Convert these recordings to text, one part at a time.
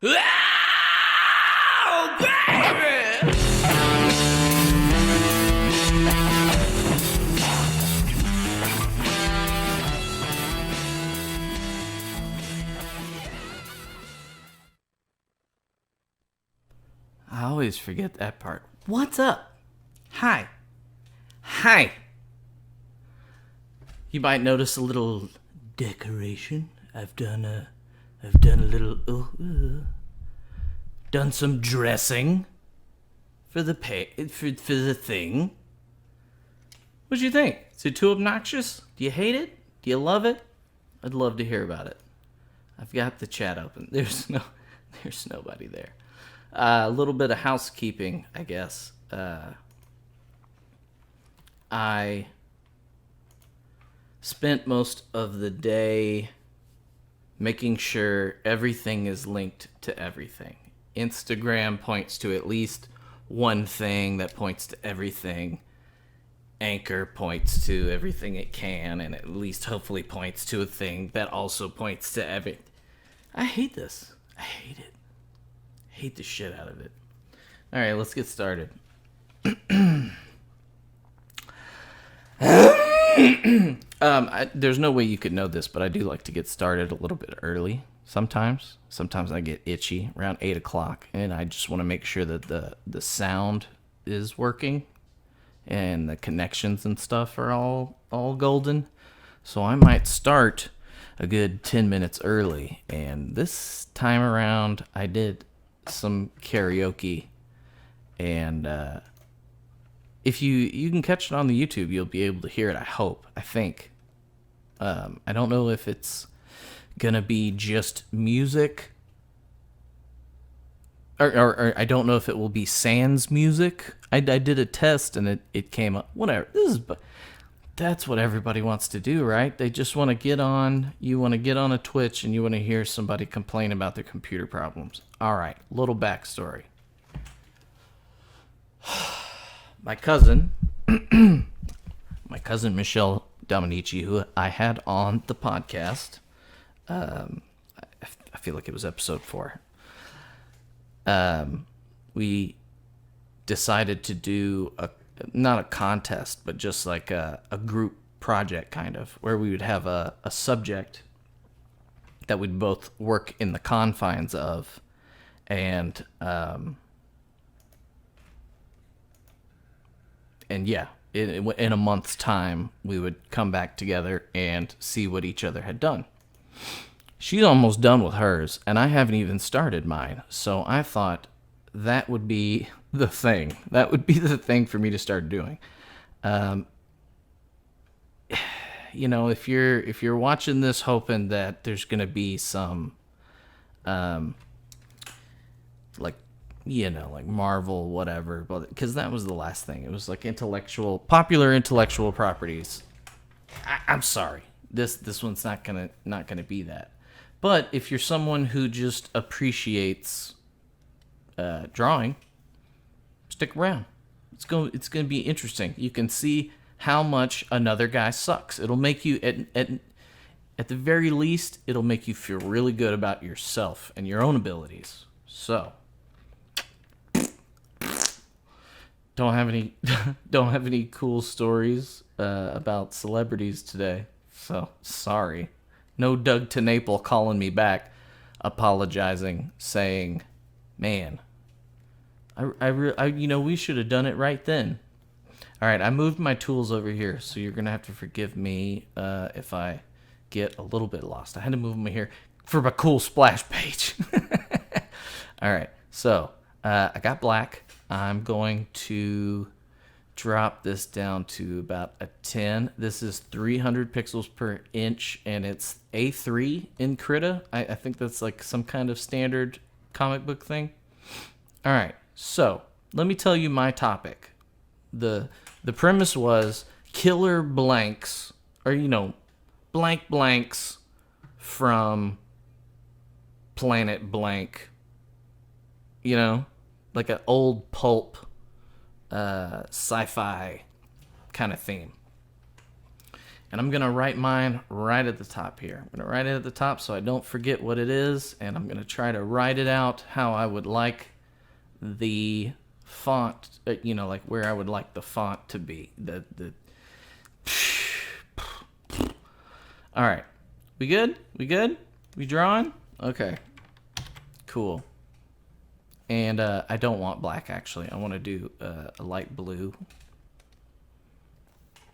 Oh, baby! I always forget that part. What's up? Hi. Hi. You might notice a little decoration. I've done a little done some dressing for the for the thing. What'd you think? Is it too obnoxious? Do you hate it? Do you love it? I'd love to hear about it. I've got the chat open. There's nobody there. A little bit of housekeeping, I guess. I spent most of the day making sure everything is linked to everything. Instagram points to at least one thing that points to everything. Anchor points to everything it can, and at least hopefully points to a thing that also points to everything. I hate this. I hate it. I hate the shit out of it. All right, let's get started. There's no way you could know this, but I do like to get started a little bit early sometimes. Sometimes I get itchy around 8 o'clock, and I just want to make sure that the sound is working and the connections and stuff are all golden. So I might start a good 10 minutes early, and this time around I did some karaoke, and if you can catch it on the YouTube, you'll be able to hear it. I think. I don't know if it's gonna be just music, or I don't know if it will be sans music. I did a test and it came up. Whatever. That's what everybody wants to do, right? They just want to get on. You want to get on a Twitch and you want to hear somebody complain about their computer problems. All right, little backstory. My cousin Michelle Dominici, who I had on the podcast, I feel like it was episode 4. We decided to do not a contest, but just like a group project kind of, where we would have a subject that we'd both work in the confines of, and yeah, in a month's time, we would come back together and see what each other had done. She's almost done with hers, and I haven't even started mine. So I thought that would be the thing. That would be the thing for me to start doing. You know, if you're watching this hoping that there's gonna be some, like Marvel, whatever, but because that was the last thing. It was like popular intellectual properties. I'm sorry. This one's not gonna be that. But if you're someone who just appreciates drawing, stick around. It's going to be interesting. You can see how much another guy sucks. It'll make you at the very least, it'll make you feel really good about yourself and your own abilities. So, don't have any cool stories about celebrities today. So, sorry. No Doug TeNapel calling me back, apologizing, saying, "Man, we should have done it right then." All right, I moved my tools over here, so you're gonna have to forgive me if I get a little bit lost. I had to move them here for my cool splash page. All right, so I got black. I'm going to drop this down to about a 10. This is 300 pixels per inch, and it's A3 in Krita. I think that's like some kind of standard comic book thing. All right, so let me tell you my topic. The premise was killer blanks, or blanks from Planet Blank. Like an old pulp sci-fi kind of theme. And I'm going to write mine right at the top here. I'm going to write it at the top so I don't forget what it is. And I'm going to try to write it out how I would like the font, you know, like where I would like the font to be. All right. We good? We good? We drawing? Okay. Cool. And I don't want black, actually. I want to do a light blue.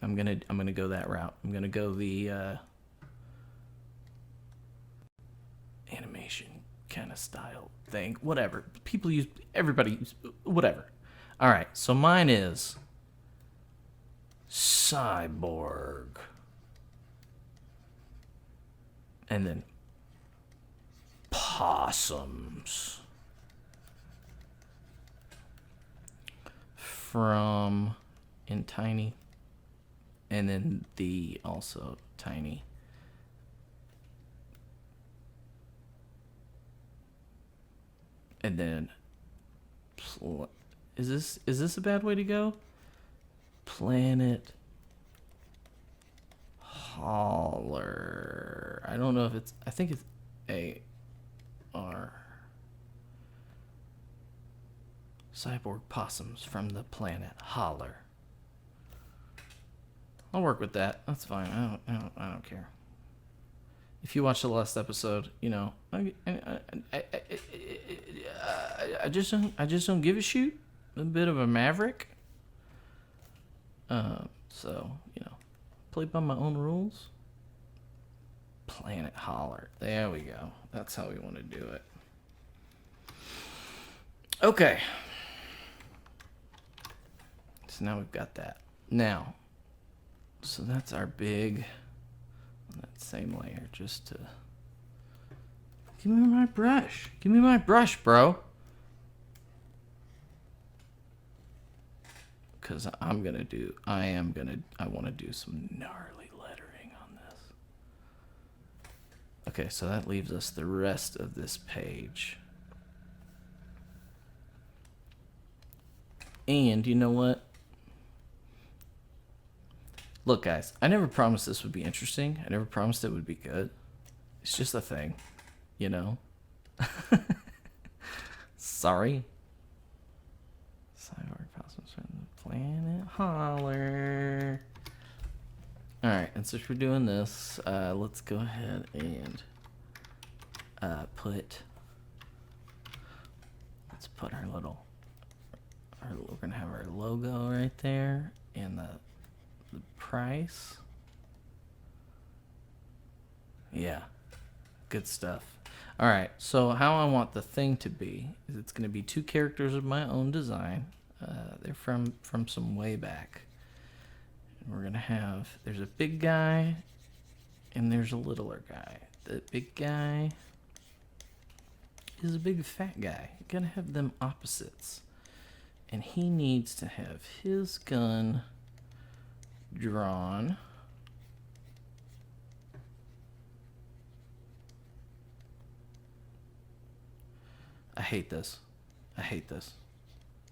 I'm gonna go that route. I'm gonna go the animation kind of style thing. Whatever. People use, everybody use, whatever. All right. So mine is Cyborg. And then Possums. From in tiny. And then the also tiny. And then is this a bad way to go? Planet Holler. I don't know if it's, I think it's A-R. Cyborg Possums from the Planet Holler. I'll work with that. That's fine. I don't care. If you watch the last episode, you know, I just don't give a shoot. A bit of a maverick. So, you know, play by my own rules. Planet Holler. There we go. That's how we want to do it. Okay. So now we've got that. Now, so that's our big, on that same layer, just to, give me my brush. Give me my brush, bro. Because I want to do some gnarly lettering on this. Okay, so that leaves us the rest of this page. And you know what? Look, guys, I never promised this would be interesting. I never promised it would be good. It's just a thing, you know? Sorry. Cyborg Possums from the Planet Holler. Alright, and since we're doing this, let's go ahead and put our little, we're going to have our logo right there, and the price. Yeah, good stuff. All right, so how I want the thing to be is it's going to be two characters of my own design. They're from some way back. And we're going to have, there's a big guy and there's a littler guy. The big guy is a big fat guy. You're going to have them opposites. And he needs to have his gun drawn. I hate this. I hate this.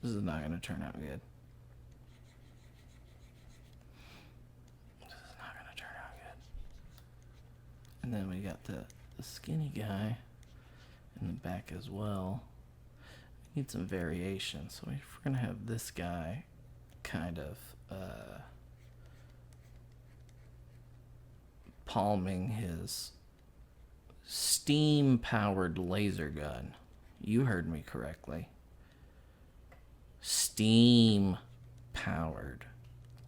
This is not going to turn out good. This is not going to turn out good. And then we got the skinny guy in the back as well. We need some variation. So if we're going to have this guy kind of palming his steam-powered laser gun. You heard me correctly. Steam-powered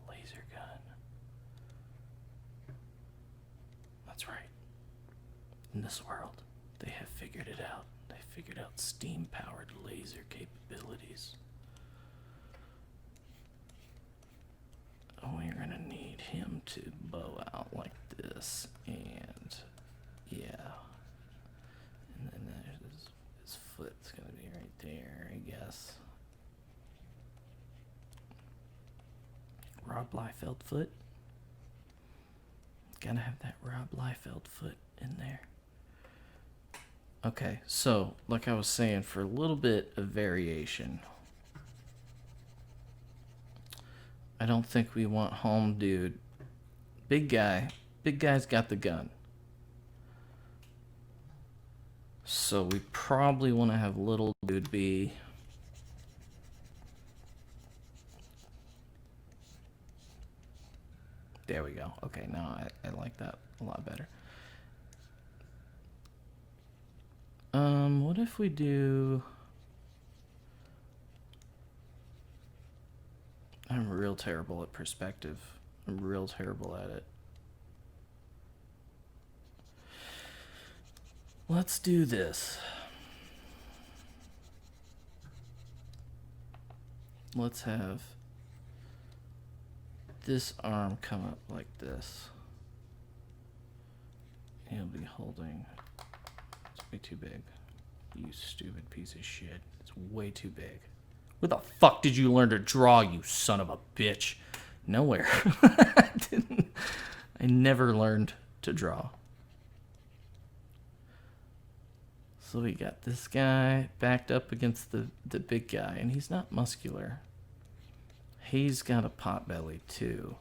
laser gun. That's right. In this world, they have figured it out. They figured out steam-powered laser capabilities. We're gonna need him to bow out like this, and yeah. And then there's his foot's gonna be right there, I guess. Rob Liefeld foot. Gotta have that Rob Liefeld foot in there. Okay, so like I was saying, for a little bit of variation, I don't think we want Home Dude Big guy. Big guy's got the gun. So we probably want to have little dude be... There we go. Okay, now I like that a lot better. What if we do... I'm real terrible at perspective. I'm real terrible at it. Let's do this. Let's have this arm come up like this. He'll be holding... It's way too big. You stupid piece of shit. It's way too big. Where the fuck did you learn to draw, you son of a bitch? Nowhere. I never learned to draw. So we got this guy backed up against the big guy, and he's not muscular. He's got a pot belly too.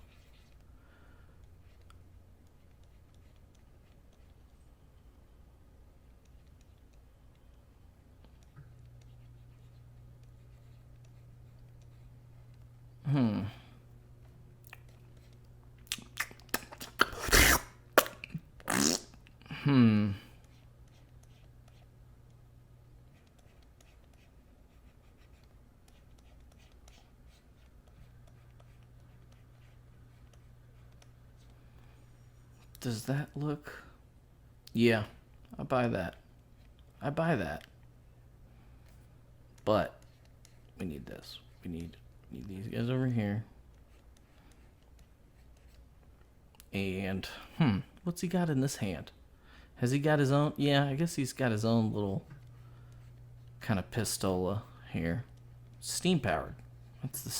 Does that look... Yeah, I buy that. I buy that. But we need this. We need these guys over here. And, what's he got in this hand? Has he got his own? Yeah, I guess he's got his own little kind of pistola here. Steam powered. That's the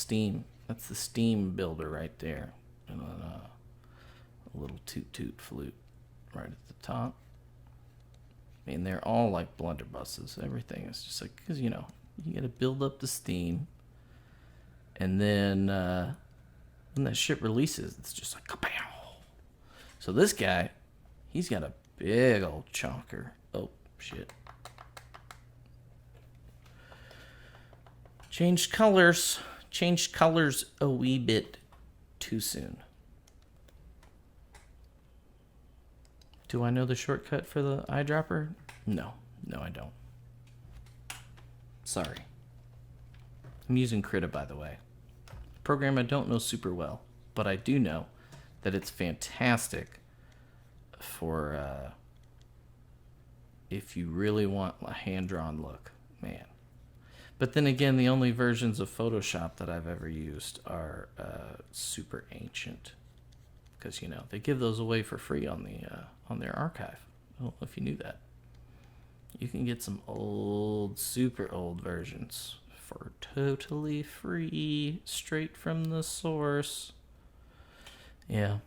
steam builder right there. And then, a little toot flute right at the top. I mean, they're all like blunderbusses. Everything is just like, because, you know, you got to build up the steam. And then when that shit releases, it's just like, kapow. So this guy, he's got a big old chonker. Oh, shit. Changed colors a wee bit too soon. Do I know the shortcut for the eyedropper? No, I don't. Sorry. I'm using Krita, by the way. Program I don't know super well, but I do know that it's fantastic for if you really want a hand-drawn look, man. But then again, the only versions of Photoshop that I've ever used are super ancient, because, you know, they give those away for free on their archive. I don't know if you knew that. You can get some old, super old versions for totally free, straight from the source. Yeah.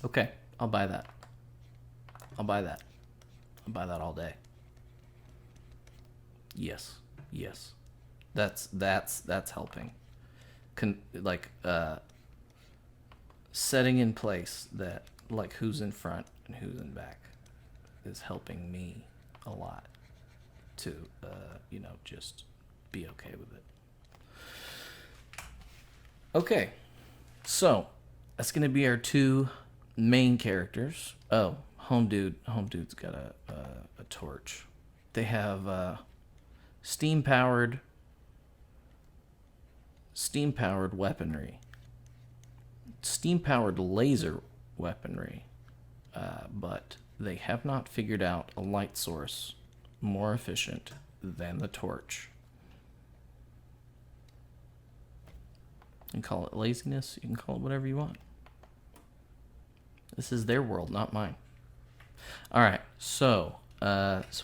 Okay, I'll buy that. I'll buy that all day. Yes. That's helping. Setting in place that, like, who's in front and who's in back is helping me a lot to, just be okay with it. Okay, so that's gonna be our two main characters. Oh, Home Dude's got a torch. They have steam powered weaponry, steam powered laser weaponry, but they have not figured out a light source more efficient than the torch. You can call it laziness, you can call it whatever you want. This is their world, not mine. All right, so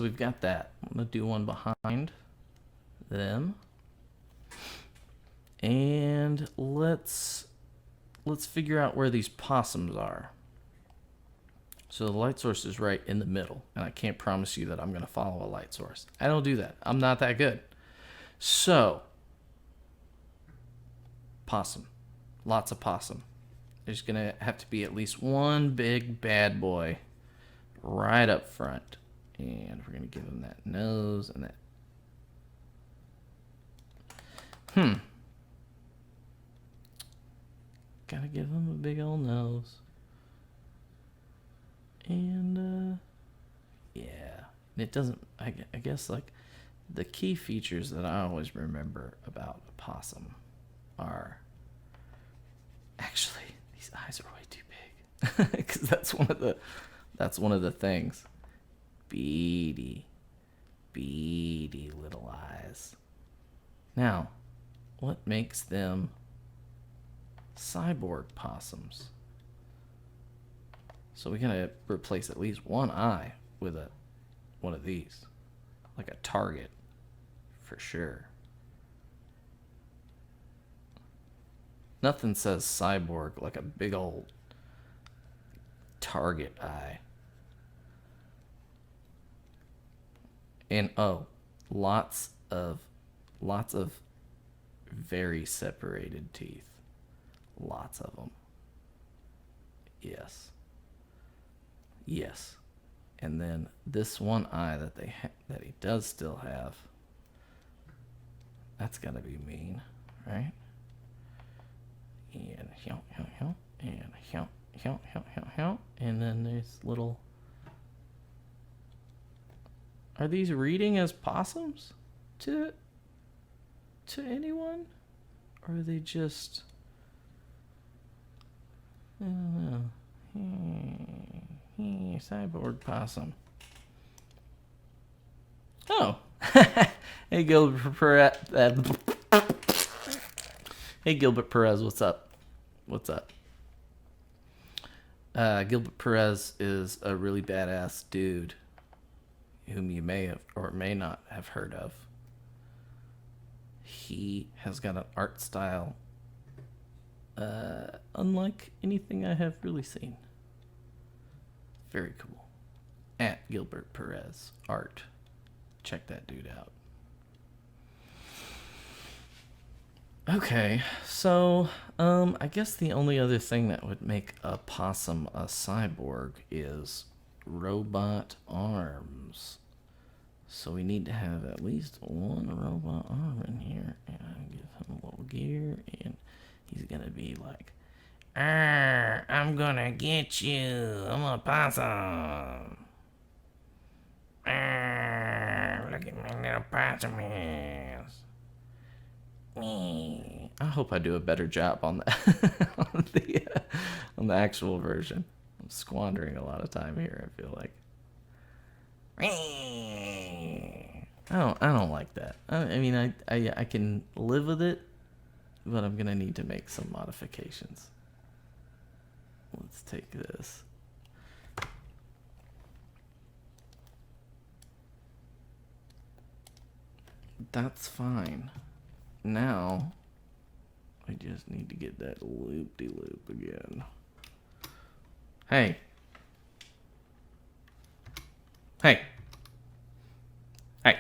we've got that. I'm gonna do one behind them, and let's figure out where these possums are. So the light source is right in the middle, and I can't promise you that I'm gonna follow a light source. I don't do that. I'm not that good. So Possum. Lots of possum. There's going to have to be at least one big bad boy right up front. And we're going to give him that nose and that. Gotta give him a big old nose. And, yeah. It doesn't, I guess, like, the key features that I always remember about a possum are, actually, these eyes are way too big. Because that's one of the things. Beady little eyes. Now, what makes them cyborg possums? So we gotta replace at least one eye with one of these, like a target, for sure. Nothing says cyborg like a big old target eye. And lots of very separated teeth. Lots of them. Yes. And then this one eye that that he does still have, that's gotta be mean, right? And and then there's little. Are these reading as possums to anyone, or are they just? I don't know. Cyborg possum. Oh, hey Gilbert Perez. Hey Gilbert Perez, what's up? Gilbert Perez is a really badass dude whom you may have or may not have heard of. He has got an art style unlike anything I have really seen. Very cool. At Gilbert Perez Art. Check that dude out. Okay, so I guess the only other thing that would make a possum a cyborg is robot arms. So we need to have at least one robot arm in here, and I give him a little gear, and he's gonna be like, I'm gonna get you. I'm a possum. Look at my little possum ears. I hope I do a better job on that on the actual version. I'm squandering a lot of time here, I feel like. I don't like that. I mean, I can live with it, but I'm gonna need to make some modifications. Let's take this. That's fine. Now, I just need to get that loop-de-loop again. Hey. Hey. Hey.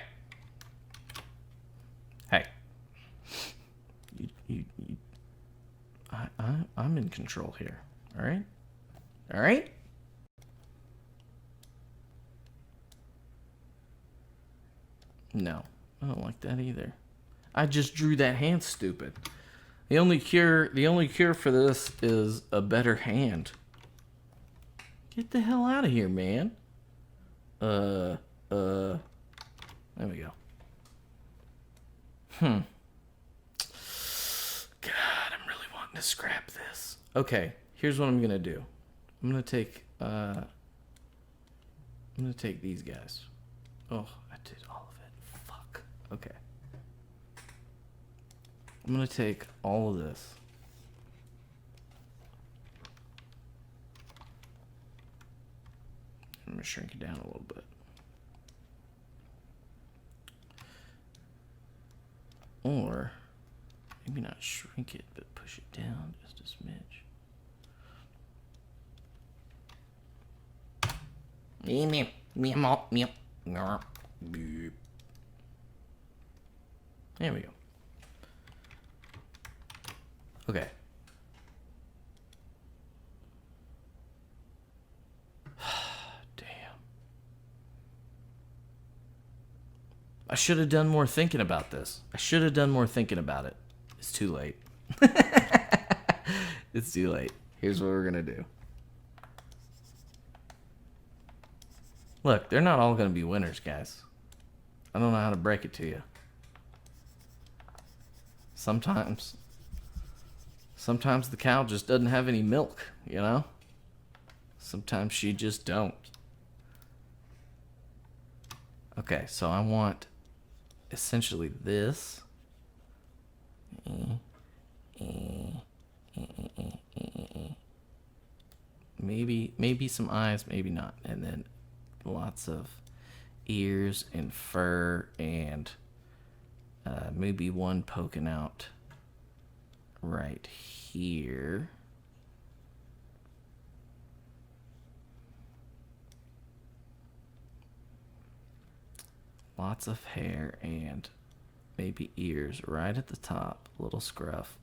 Hey. I'm in control here. All right? All right? No, I don't like that either. I just drew that hand stupid. The only cure for this is a better hand. Get the hell out of here, man. There we go. God, I'm really wanting to scrap this. Okay, here's what I'm gonna do. I'm gonna take these guys. Oh, I did all of it. Fuck. Okay. I'm gonna take all of this. I'm gonna shrink it down a little bit. Or maybe not shrink it, but push it down just a smidge. There we go. Okay. Damn. I should have done more thinking about this. I should have done more thinking about it. It's too late. It's too late. Here's what we're going to do. Look, they're not all going to be winners, guys. I don't know how to break it to you. Sometimes the cow just doesn't have any milk, you know? Sometimes she just don't. Okay, so I want essentially this. Maybe some eyes, maybe not. And then lots of ears and fur and maybe one poking out right here. Lots of hair and maybe ears right at the top, little scruff.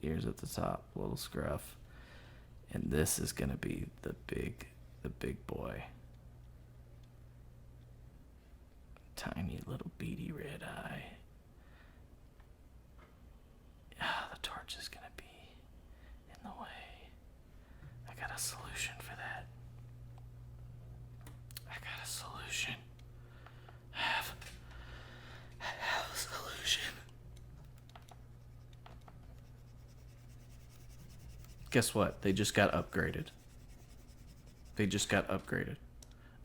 Ears at the top, little scruff. And this is gonna be the big boy. Tiny little beady red eye. Ah, the torch is gonna be in the way. I got a solution for that. I got a solution. I have a solution. Guess what? They just got upgraded.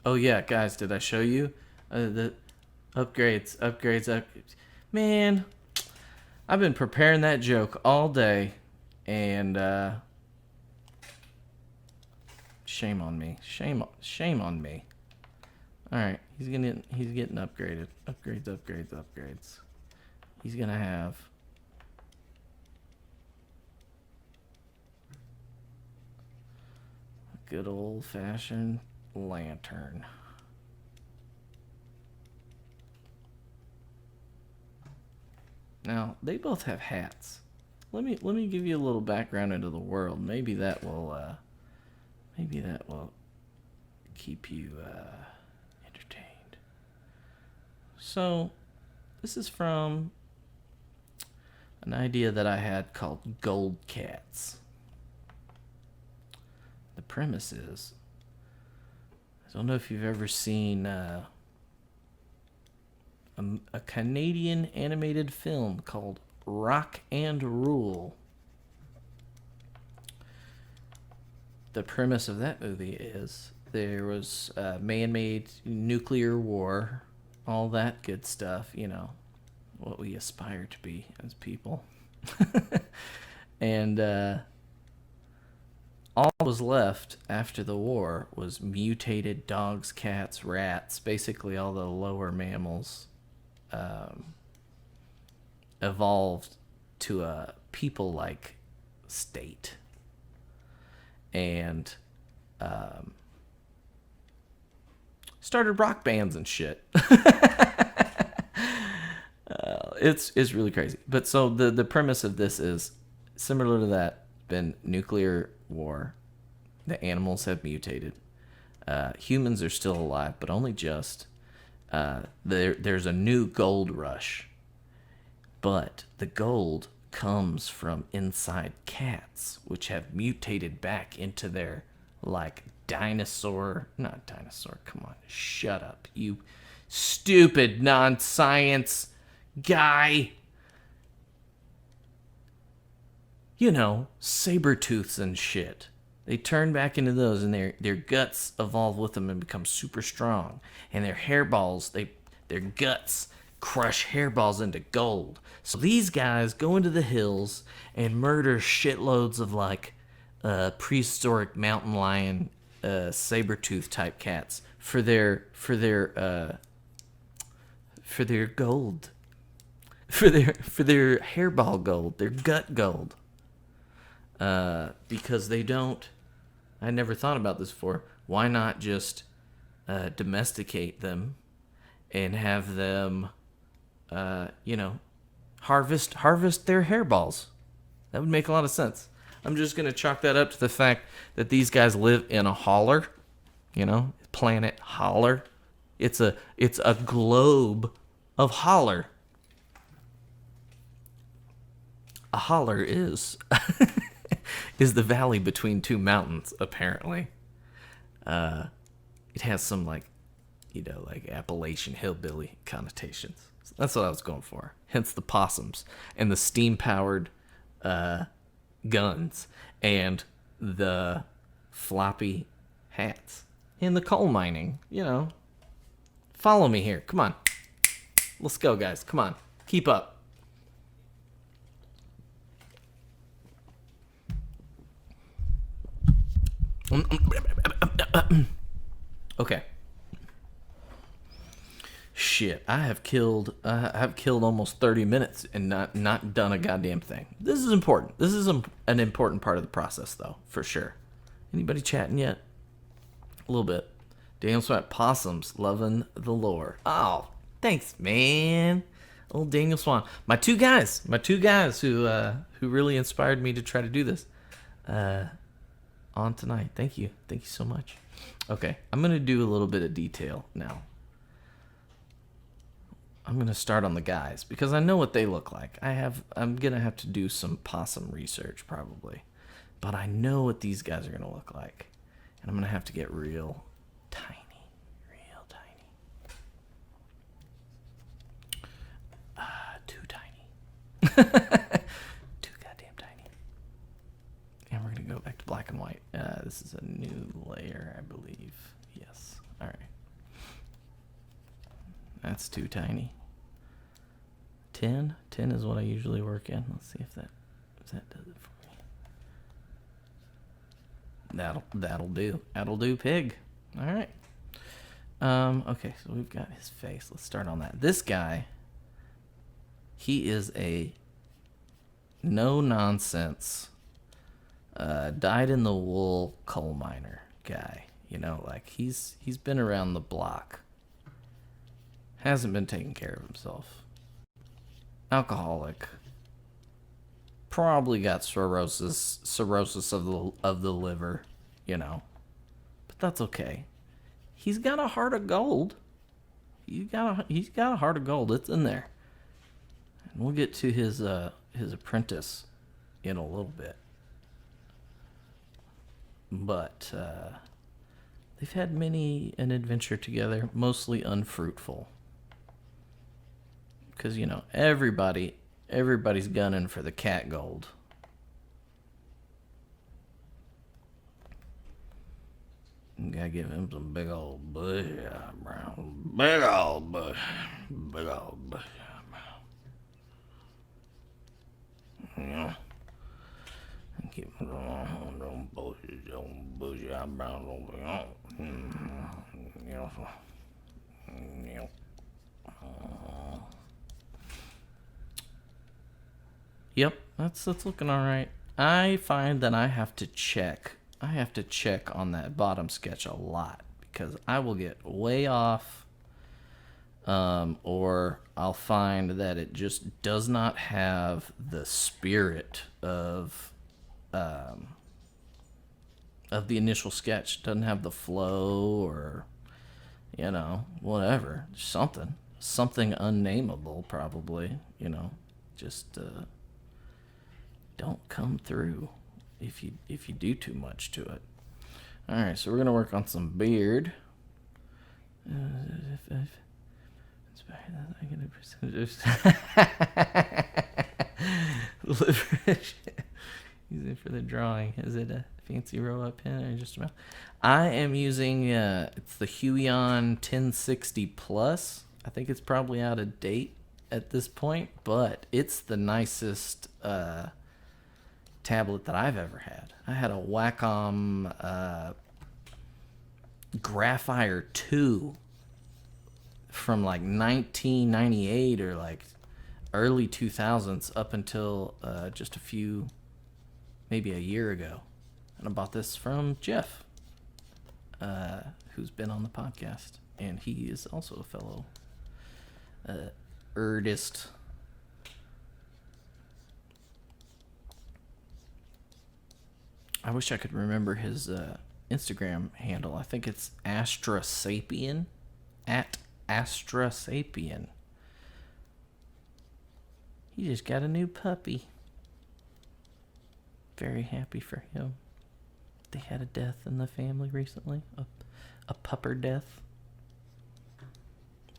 Oh yeah, guys, did I show you the upgrades? Man, I've been preparing that joke all day, and shame on me. Shame on me. All right, he's getting upgraded. Upgrades. He's gonna have a good old-fashioned lantern. Now, they both have hats. Let me give you a little background into the world. Maybe that will keep you entertained. So, this is from an idea that I had called Gold Cats. The premise is, I don't know if you've ever seen a Canadian animated film called Rock and Rule. The premise of that movie is there was a man-made nuclear war, all that good stuff, you know, what we aspire to be as people. And all that was left after the war was mutated dogs, cats, rats, basically all the lower mammals evolved to a people-like state. And started rock bands and shit. It's really crazy. But so the premise of this is similar to that. Been nuclear war. The animals have mutated. Humans are still alive, but only just. There's a new gold rush. But the gold comes from inside cats, which have mutated back into their, like, not dinosaur, come on, shut up, you stupid non-science guy. You know, saber-tooths and shit. They turn back into those, and their guts evolve with them and become super strong. And their hairballs, their guts crush hairballs into gold. So these guys go into the hills and murder shitloads of, like, prehistoric mountain lion, saber-tooth type cats for their gold, for their hairball gold, their gut gold. Because they don't. I never thought about this before. Why not just domesticate them and have them, harvest their hairballs? That would make a lot of sense. I'm just going to chalk that up to the fact that these guys live in a holler, Planet Holler. It's a globe of holler. A holler is is the valley between two mountains, apparently. It has some like Appalachian hillbilly connotations. So that's what I was going for. Hence the possums and the steam-powered guns and the floppy hats and the coal mining. Follow me here. Come on. Let's go, guys. Come on. Keep up. Okay. Shit, I have killed almost 30 minutes and not done a goddamn thing. This is important. This is an important part of the process, though, for sure. Anybody chatting yet? A little bit. Daniel Sweat Possums, loving the lore. Oh, thanks, man. Old Daniel Swan. My two guys who really inspired me to try to do this on tonight. Thank you so much. Okay, I'm gonna do a little bit of detail now. I'm gonna start on the guys because I know what they look like. I'm gonna have to do some possum research probably, but I know what these guys are gonna look like, and I'm gonna have to get real tiny. Too tiny. Too goddamn tiny. And we're gonna go back to black and white. This is a new layer, I believe. Yes. All right. That's too tiny. 10 is what I usually work in. Let's see if that does it for me. That'll do, pig. All right. Okay, so we've got his face. Let's start on that. This guy, he is a no nonsense, dyed in the wool coal miner guy. He's been around the block. Hasn't been taking care of himself. Alcoholic. Probably got cirrhosis of the liver, But that's okay. He's got a heart of gold. He's got a heart of gold. It's in there. And we'll get to his apprentice in a little bit. But they've had many an adventure together, mostly unfruitful. Because, everybody's gunning for the cat gold. You gotta give him some big old bush eyebrows. Big old bush eyebrows. And keep them bushy eyebrows over here. Yep, that's looking all right. I find that I have to check on that bottom sketch a lot because I will get way off, or I'll find that it just does not have the spirit of the initial sketch. Doesn't have the flow or whatever, something unnameable probably, just don't come through if you do too much to it. All right, so we're gonna work on some beard. Use it for the drawing. Is it a fancy roll-up pen or just a mouse? I am using it's the Huion 1060 Plus. I think it's probably out of date at this point, but it's the nicest tablet that I've ever had. I had a Wacom Graphire 2 from like 1998 or like early 2000s up until just maybe a year ago. And I bought this from Jeff, who's been on the podcast, and he is also a fellow artist. I wish I could remember his Instagram handle. I think it's Astrasapien. At Astrasapien. He just got a new puppy. Very happy for him. They had a death in the family recently. A pupper death.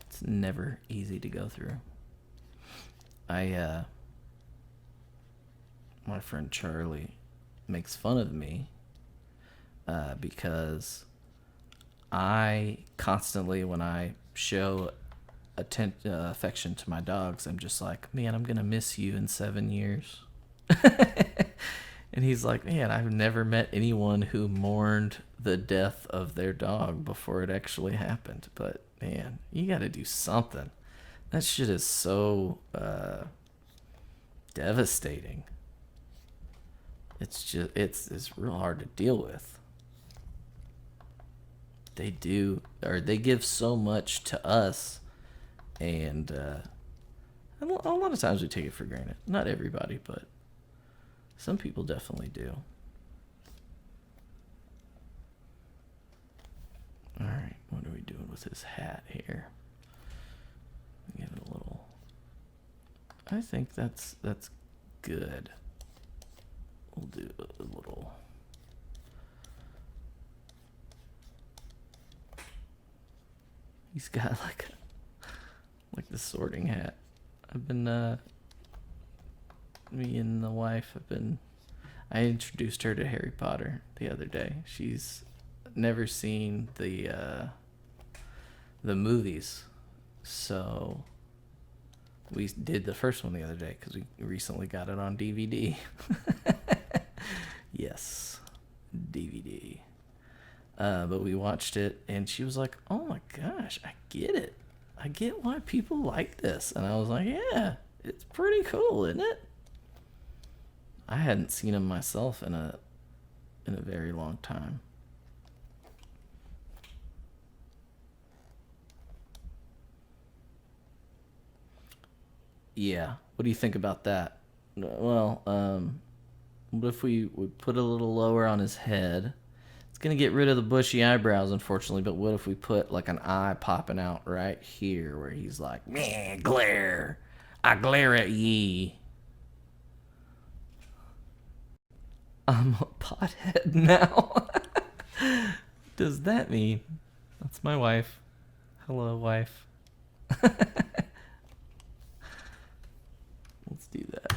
It's never easy to go through. My friend Charlie makes fun of me because I constantly, when I show affection to my dogs, I'm just like, man, I'm gonna miss you in 7 years. And he's like, man, I've never met anyone who mourned the death of their dog before it actually happened. But man, you gotta do something. That shit is so devastating. It's just it's real hard to deal with. They give so much to us, and a lot of times we take it for granted. Not everybody, but some people definitely do. All right, what are we doing with his hat here? Give it a little. I think that's good. We'll do a little. He's got like the sorting hat. I've been me and the wife I introduced her to Harry Potter the other day. She's never seen the movies, so we did the first one the other day because we recently got it on DVD. Yes, DVD. But we watched it, and she was like, oh my gosh, I get it. I get why people like this. And I was like, yeah, it's pretty cool, isn't it? I hadn't seen them myself in a very long time. Yeah. What do you think about that? Well, what if we put a little lower on his head? It's going to get rid of the bushy eyebrows, unfortunately, but what if we put like an eye popping out right here where he's like, man, glare. I glare at ye. I'm a pothead now. Does that mean? That's my wife. Hello, wife. Let's do that.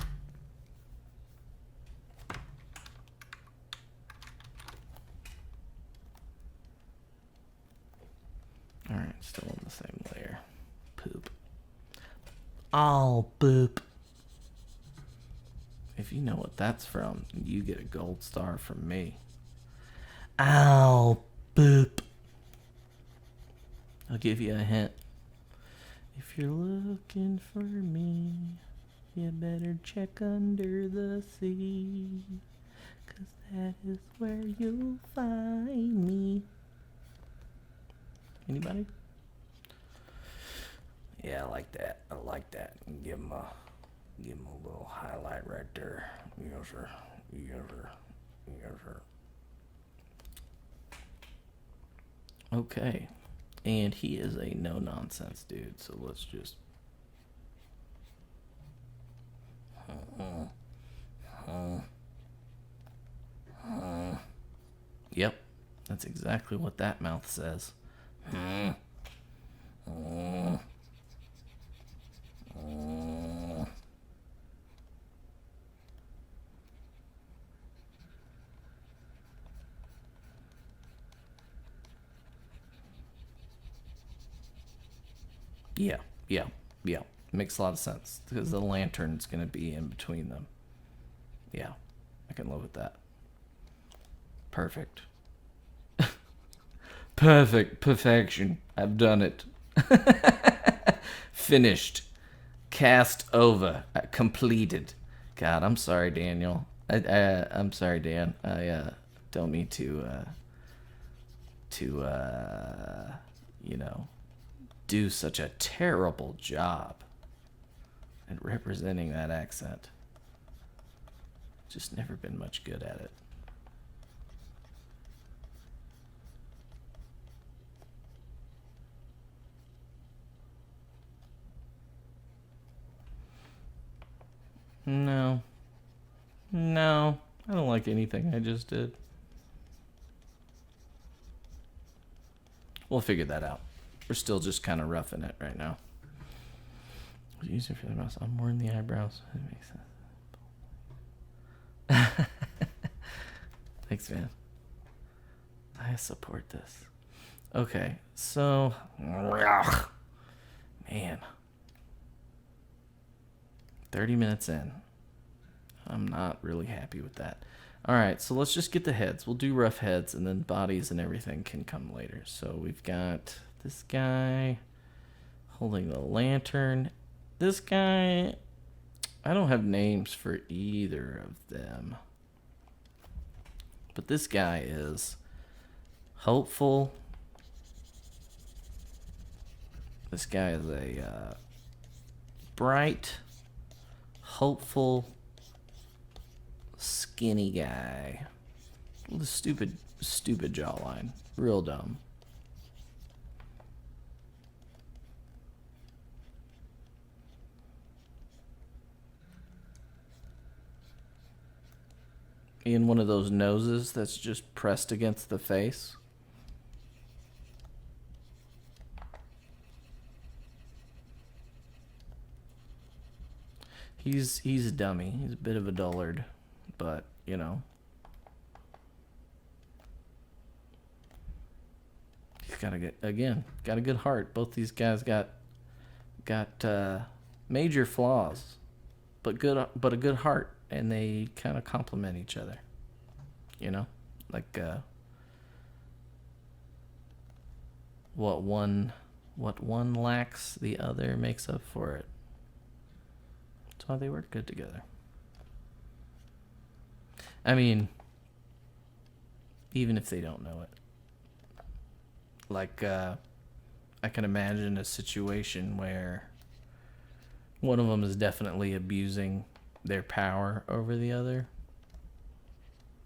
Alright, still on the same layer. Poop. Oh, boop. If you know what that's from, you get a gold star from me. Ow, boop. I'll give you a hint. If you're looking for me, you better check under the sea, 'cause that is where you'll find me. Anybody? Yeah, I like that. I like that. Give him a little highlight right there. Yes, sir. Yes, sir. Yes, sir. Okay. And he is a no-nonsense dude, so let's just... Yep. That's exactly what that mouth says. Yeah. Makes a lot of sense because the lantern's going to be in between them. Yeah, I can live with that. Perfect. Perfection. I've done it. Finished. Cast over. Completed. God, I'm sorry, Daniel. I'm sorry, Dan. I don't mean to do such a terrible job at representing that accent. Just never been much good at it. No. No. I don't like anything I just did. We'll figure that out. We're still just kind of roughing it right now. Easier for the mouse. I'm more in the eyebrows. That makes sense. Thanks, man. I support this. Okay, so... Man. 30 minutes in. I'm not really happy with that. Alright, so let's just get the heads. We'll do rough heads, and then bodies and everything can come later. So we've got this guy holding the lantern. This guy... I don't have names for either of them. But this guy is hopeful. This guy is a bright, hopeful, skinny guy with a stupid jawline. Real dumb. In one of those noses that's just pressed against the face. He's a dummy. He's a bit of a dullard, but you know, he's got a good heart. Both these guys got major flaws, but a good heart. And they kind of complement each other, you know, like what one lacks, the other makes up for it. That's why they work good together. I mean, even if they don't know it, like I can imagine a situation where one of them is definitely abusing their power over the other,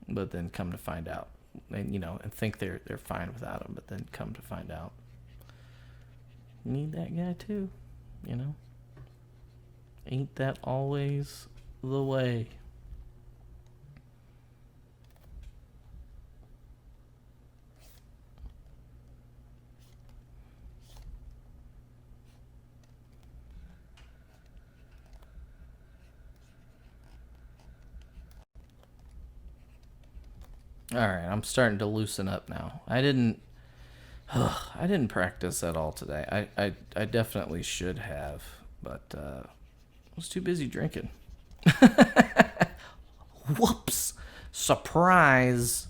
but then come to find out, and you know, and think they're fine without him, but then come to find out, you need that guy too, you know. Ain't that always the way? All right, I'm starting to loosen up now. I didn't practice at all today. I definitely should have, but I was too busy drinking. Whoops! Surprise!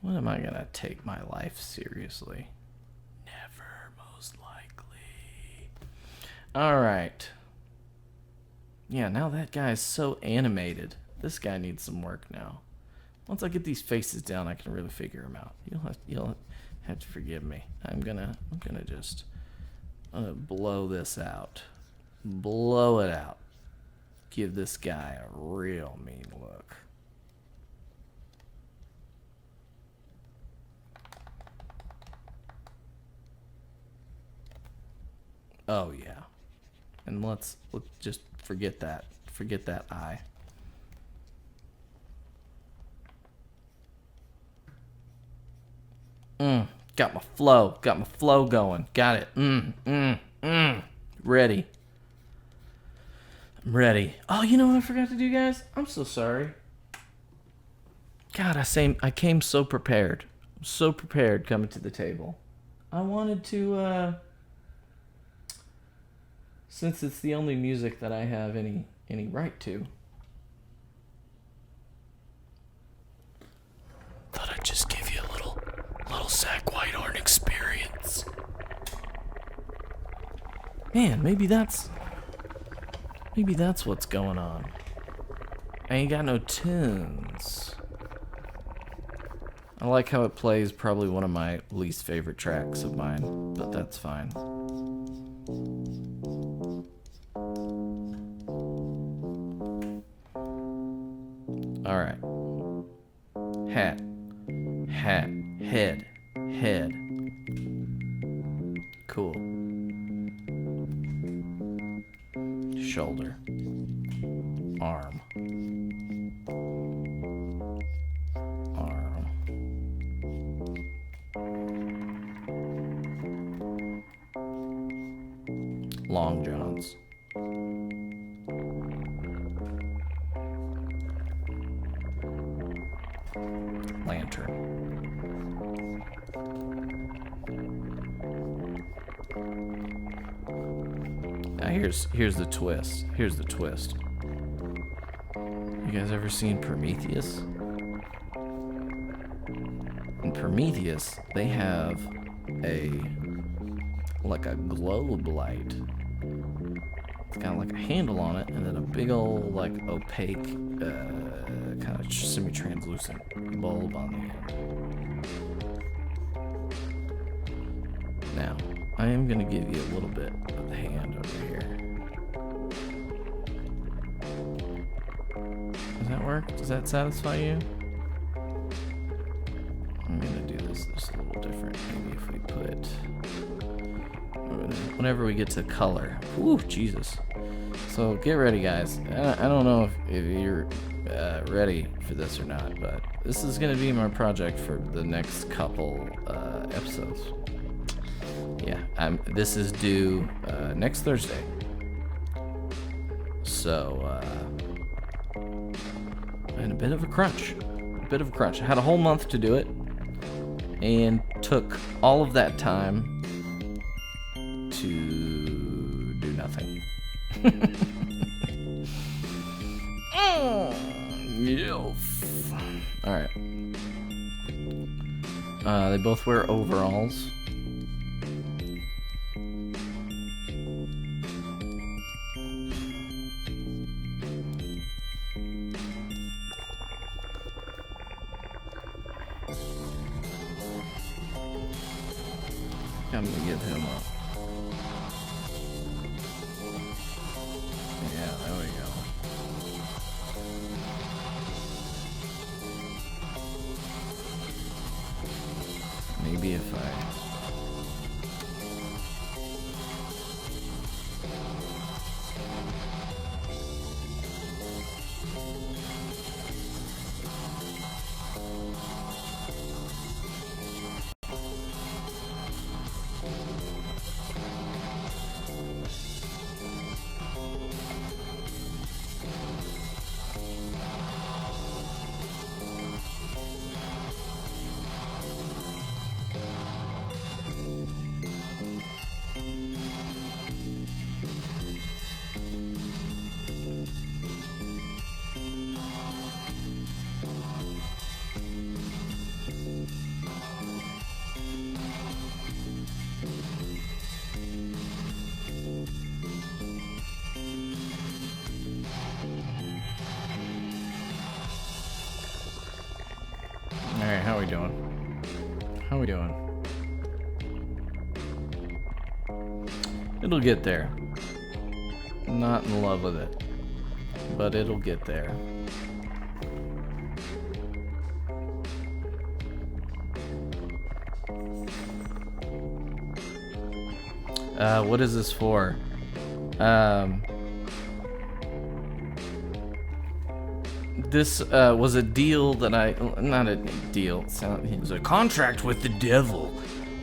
When am I gonna take my life seriously? Never, most likely. All right. Yeah, now that guy's so animated. This guy needs some work now. Once I get these faces down, I can really figure them out. You'll have to forgive me. I'm gonna just blow this out. Blow it out. Give this guy a real mean look. Oh yeah. And let's just forget that. Forget that eye. Got my flow going. Got it. Ready. I'm ready. Oh, you know what I forgot to do, guys? I'm so sorry. God, I came so prepared. So prepared coming to the table. I wanted to, since it's the only music that I have any right to, thought I'd just give you a little Zach Whitehorn experience. Man, maybe that's what's going on. I ain't got no tunes. I like how it plays probably one of my least favorite tracks of mine, but that's fine. Alright. Hat. Head. Cool. Shoulder. Arm. Long johns. Lantern. Now here's the twist. Here's the twist. You guys ever seen Prometheus? In Prometheus, they have like a globe light. It's got like a handle on it, and then a big old like opaque, kind of semi-translucent bulb on the end. Now, I am gonna give you a little bit of the hand over here. Does that work? Does that satisfy you? I'm gonna do this a little different. Maybe if we put, whenever we get to color. Ooh, Jesus. So get ready, guys. I don't know if you're ready for this or not, but this is gonna be my project for the next couple episodes. Yeah, this is due next Thursday. So, and a bit of a crunch. I had a whole month to do it, and took all of that time to do nothing. Alright. They both wear overalls. I'm gonna give him up. Yeah, there we go. Maybe if I... Alright, how we doing? It'll get there. I'm not in love with it, but it'll get there. What is this for? This was a deal that not a deal, it was a contract with the devil.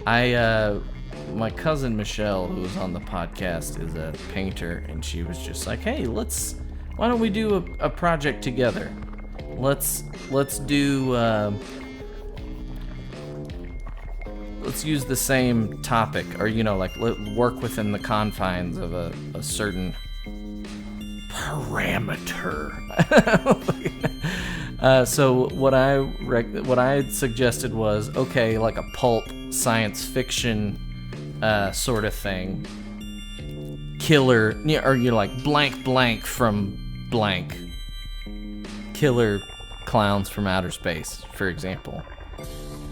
My cousin Michelle, who was on the podcast, is a painter, and she was just like, hey, why don't we do a project together? Let's use the same topic, or, work within the confines of a certain parameter. So what I suggested was, okay, like a pulp science fiction sort of thing. Killer, or you're like blank from blank. Killer clowns from outer space, for example.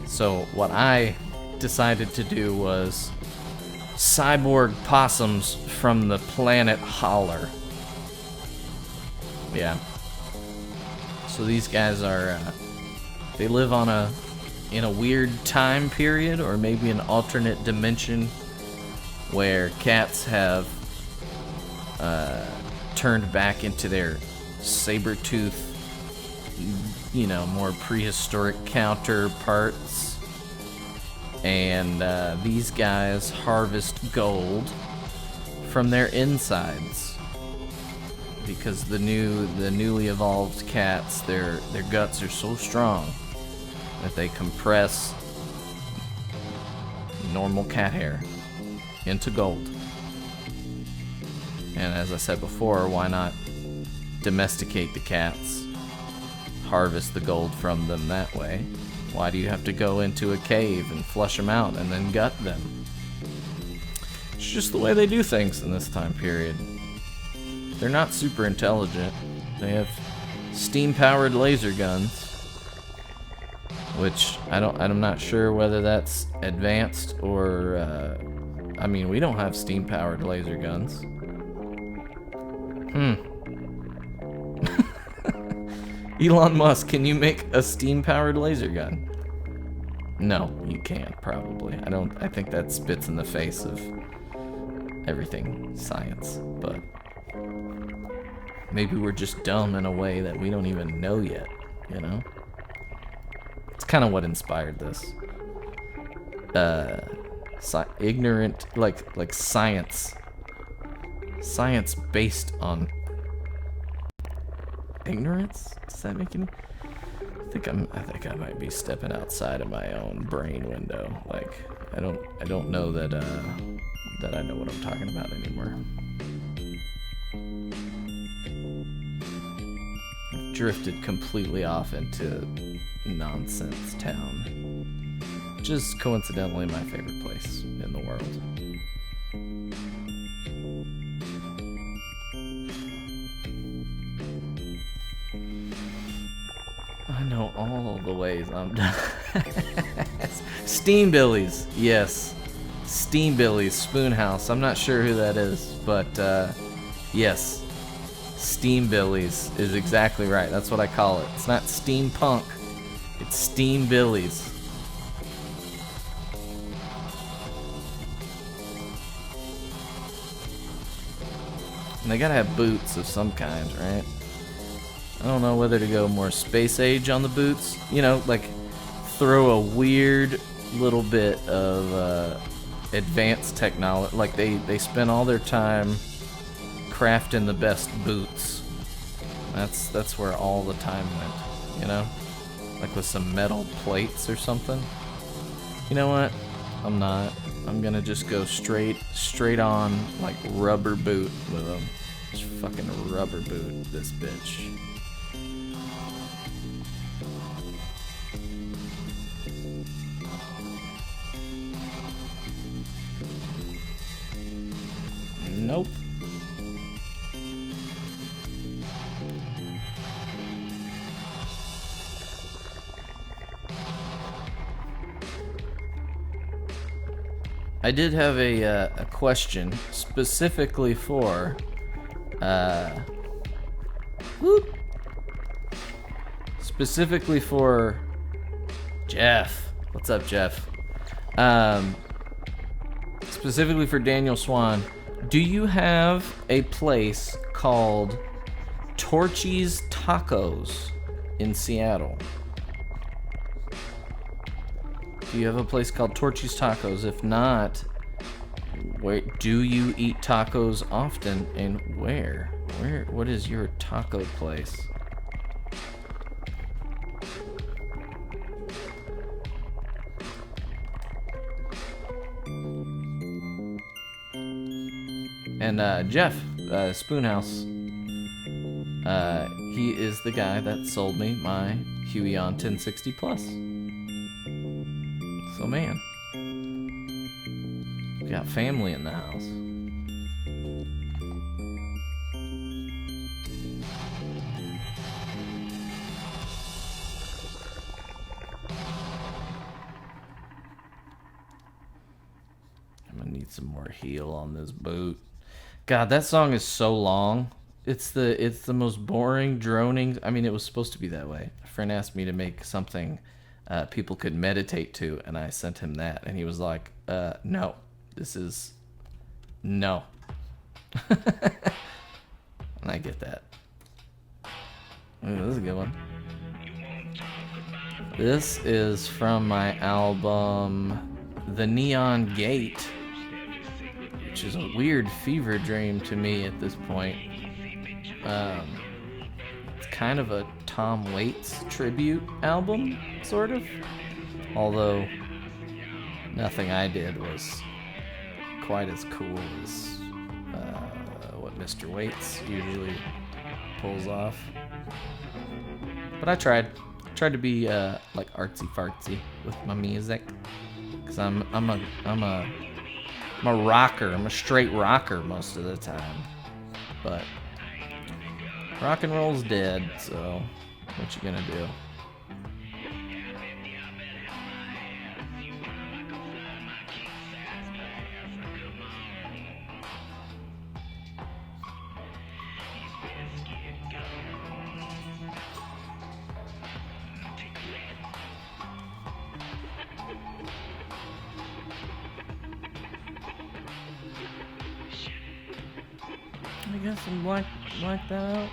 So what I decided to do was Cyborg Possums from the Planet Holler. Yeah. So these guys are, they live in a weird time period, or maybe an alternate dimension, where cats have turned back into their saber-tooth, you know, more prehistoric counterparts. And these guys harvest gold from their insides. Because the newly evolved cats, their guts are so strong that they compress normal cat hair into gold. And as I said before, why not domesticate the cats, harvest the gold from them that way? Why do you have to go into a cave and flush them out and then gut them? It's just the way they do things in this time period. They're not super intelligent. They have steam-powered laser guns, which I'm not sure whether that's advanced or, I mean, we don't have steam-powered laser guns. Elon Musk, can you make a steam-powered laser gun? No, you can't, probably. I think that spits in the face of everything science, but maybe we're just dumb in a way that we don't even know yet, you know? It's kind of what inspired this. Ignorant, like science. Science based on ignorance? Does that make any? I think I might be stepping outside of my own brain window. Like, I don't know that I know what I'm talking about anymore. I've drifted completely off into nonsense town, which is coincidentally my favorite place in the world. I know all the ways I'm done. Steam Billies, yes. Steam Billies, Spoon House. I'm not sure who that is, but yes. Steam Billies is exactly right. That's what I call it. It's not steampunk. It's Steam Billies. And they gotta have boots of some kind, right? I don't know whether to go more space age on the boots. You know, like throw a weird little bit of advanced technology. Like they spend all their time crafting the best boots. That's where all the time went, you know? Like with some metal plates or something. You know what? I'm not. I'm gonna just go straight on, like rubber boot with them. Just fucking rubber boot this bitch. Nope. I did have a question specifically for Jeff. What's up, Jeff? Specifically for Daniel Swan. Do you have a place called Torchy's Tacos in Seattle? Do you have a place called Torchy's Tacos? If not, where do you eat tacos often, and where? What is your taco place? And Jeff, Spoonhouse, he is the guy that sold me my Huion 1060 Plus. So man, we got family in the house. I'm gonna need some more heel on this boot. God, that song is so long. It's the most boring, droning. I mean, it was supposed to be that way. A friend asked me to make something people could meditate to, and I sent him that, and he was like, no, this is no. And I get that. Ooh, this is a good one. This is from my album The Neon Gate, which is a weird fever dream to me at this point. It's kind of a Tom Waits tribute album, sort of. Although nothing I did was quite as cool as what Mr. Waits usually pulls off. But I tried to be like artsy fartsy with my music, cause I'm a rocker. I'm a straight rocker most of the time. But rock and roll's dead, so what you gonna do? I guess I'm black that out.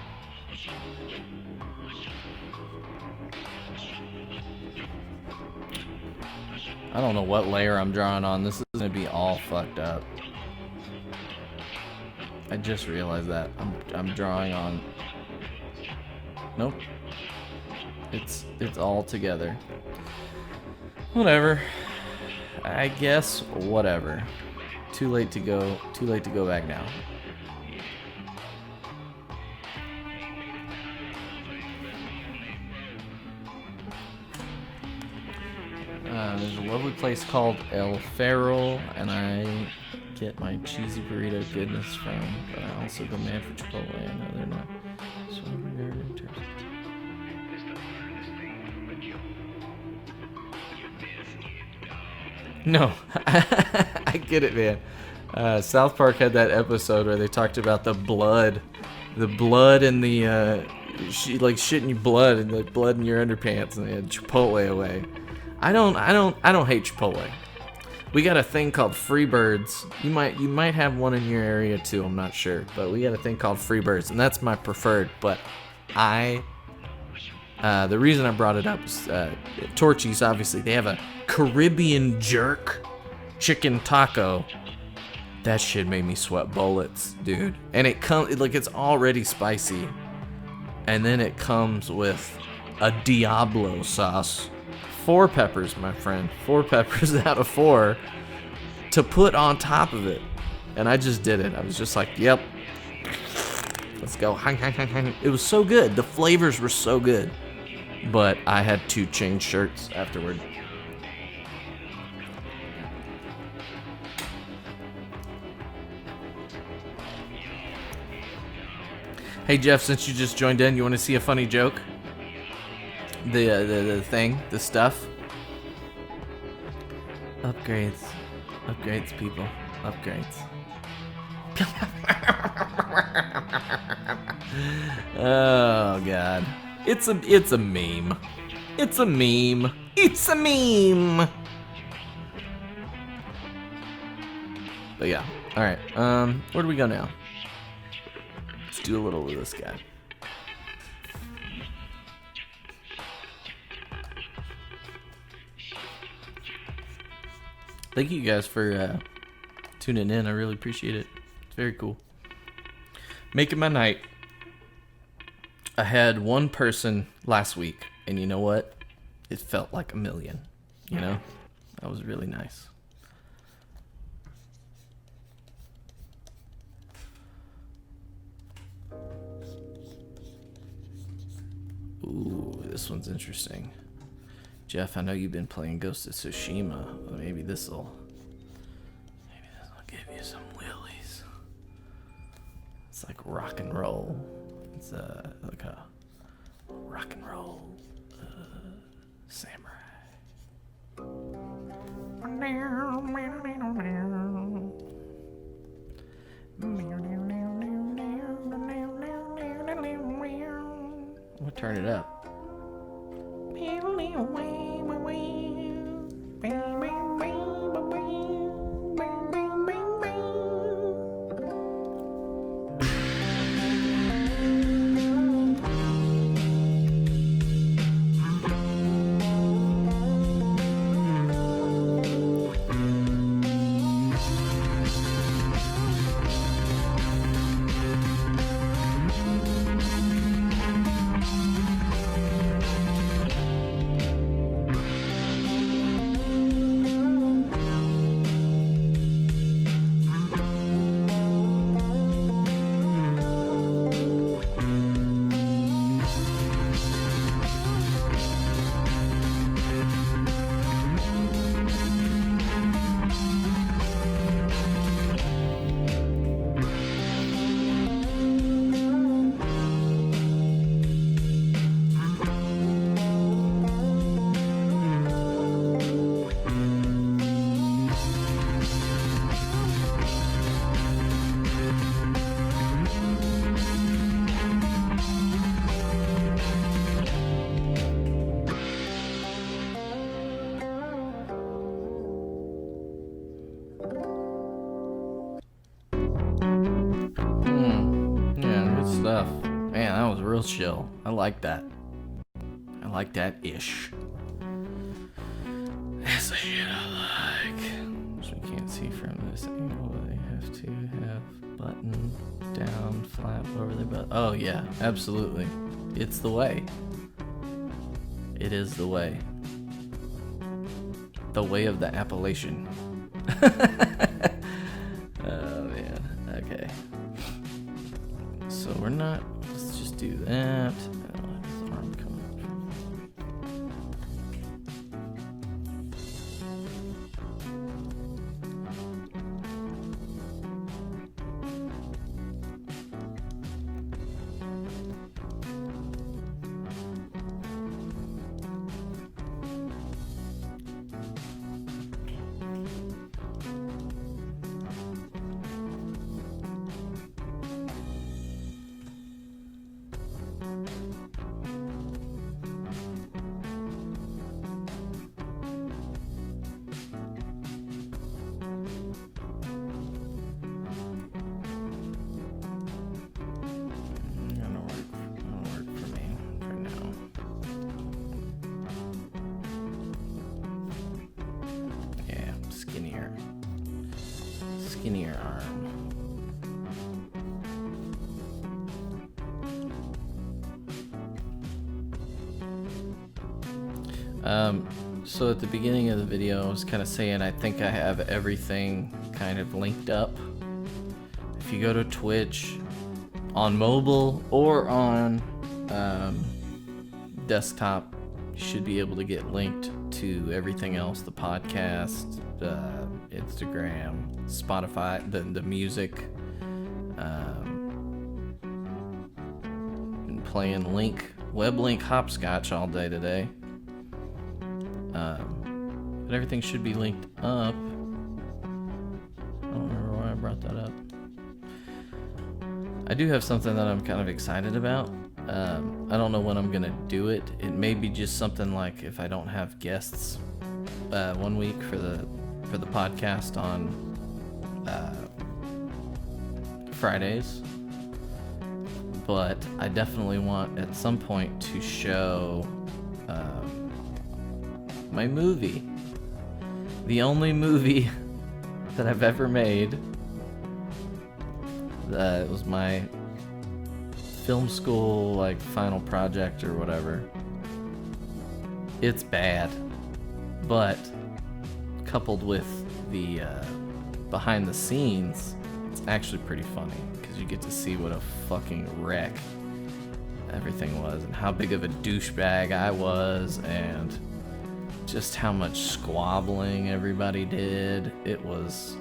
I don't know what layer I'm drawing on. This is gonna be all fucked up. I just realized that I'm drawing on. Nope. It's all together. Whatever. I guess whatever. Too late to go back now. There's a lovely place called El Ferro, and I get my cheesy burrito goodness from, but I also go mad for Chipotle. I know they're not so regarded in terms of... No, I get it, man. South Park had that episode where they talked about the blood in the like shitting you blood and the blood in your underpants, and they had Chipotle away. I don't hate Chipotle. We got a thing called Freebirds. You might have one in your area too. I'm not sure, but we got a thing called Freebirds, and that's my preferred. But the reason I brought it up is Torchy's. Obviously, they have a Caribbean jerk chicken taco. That shit made me sweat bullets, dude. And it comes like it's already spicy, and then it comes with a Diablo sauce. 4 peppers, my friend. 4 peppers out of 4 to put on top of it. And I just did it. I was just like, yep. Let's go. It was so good. The flavors were so good. But I had to change shirts afterward. Hey, Jeff, since you just joined in, you want to see a funny joke? The thing, the stuff. Upgrades, people, upgrades. Oh God, it's a meme. It's a meme. It's a meme. But yeah, all right. Where do we go now? Let's do a little of this guy. Thank you guys for tuning in. I really appreciate it. It's very cool. Making my night. I had one person last week, and you know what? It felt like a million. You know? That was really nice. Ooh, this one's interesting. Jeff, I know you've been playing Ghost of Tsushima. Well, maybe this'll give you some willies. It's like rock and roll. It's like a rock and roll samurai. I'm gonna turn it up. Man, that was real chill. I like that. I like that ish. That's the shit I like. Which we can't see from this angle. They have to have button down, flap over the button. Oh yeah, absolutely. It's the way. It is the way. The way of the Appalachian. Oh man. Okay. So we're not. Let's just do that. Skinnier arm. So at the beginning of the video, I was kind of saying I think I have everything kind of linked up. If you go to Twitch, on mobile or on desktop, you should be able to get linked to everything else, the podcast, Instagram, Spotify, the music. Been playing WebLink hopscotch all day today. But everything should be linked up. I don't remember why I brought that up. I do have something that I'm kind of excited about. I don't know when I'm gonna do it. It may be just something like if I don't have guests 1 week for the podcast on Fridays, but I definitely want at some point to show my movie, the only movie that I've ever made. It was my film school like final project or whatever. It's bad, but coupled with the behind the scenes, it's actually pretty funny because you get to see what a fucking wreck everything was and how big of a douchebag I was and just how much squabbling everybody did. It was,